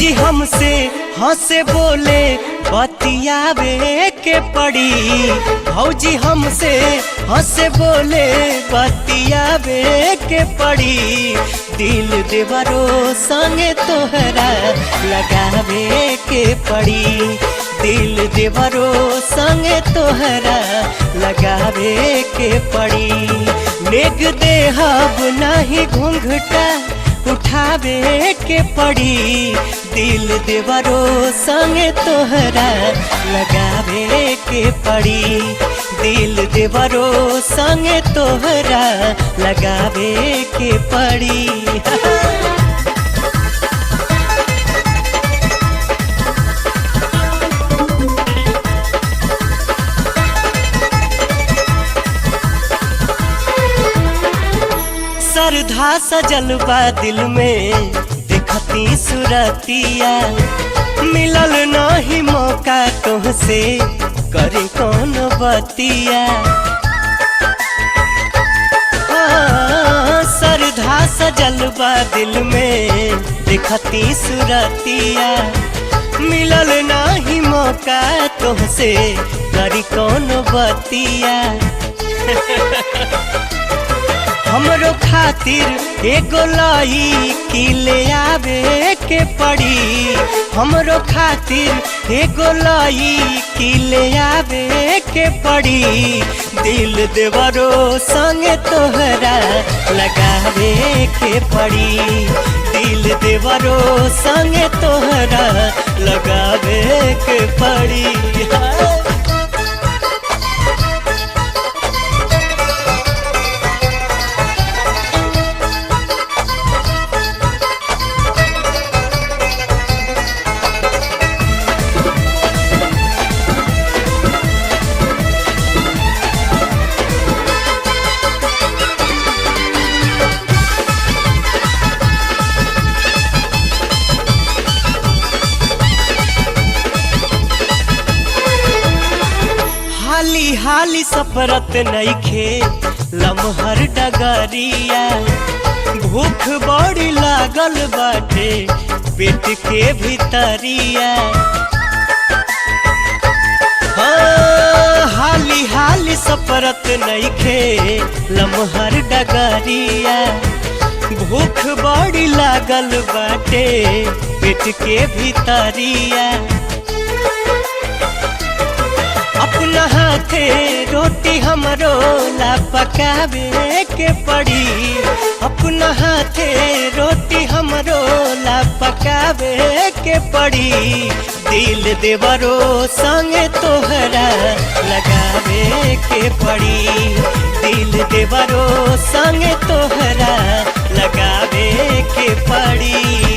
भौजी हमसे हंसे बोले बतियावे के पड़ी। भौजी हमसे हंसे बोले बतियावे के पड़ी। दिल देवरो संगे तोहरा लगावे के पड़ी। दिल देवरो संगे तोहरा लगावे के पड़ी। नेग देहब नाही घूंघटा उठावे के पड़ी। दिल देवरो संगे तोहरा लगावे के पड़ी। दिल देवरो संगे तोहरा लगावे के पड़ी। श्रद्धा सजल बा दिल में देखती सुरतिया। मिलल नहीं मौका तुहसे करी कौन बतिया। श्रद्धा सजल बा दिल में देखती सुरतिया। मिलल नहीं मौका तुहसे करी कौन बतिया। हमरो खातिर एगो लईकी ले आवे के पड़ी। हमरो खातिर एगो लईकी ले आवे के पड़ी। दिल देवरो संगे तोहरा लगावे के पड़ी। दिल देवरो संगे तोहरा लगावे के पड़ी। हाली हाली सफरत नइखे लमहर डगरिया। भूख बड़ी लागल बाटे पेट के भीतरिया। हाली हाली सफरत नइखे लमहर डगरिया। भूख बड़ी लागल बाटे पेट के भीतरिया। अपना हाथे रोटी हमरो ला पकावे के पड़ी। अपना हाथे रोटी हमरो ला पकावे के पड़ी। दिल देवरो संगे तोहरा लगावे के पड़ी। दिल देवरो संगे तोहरा लगावे के पड़ी।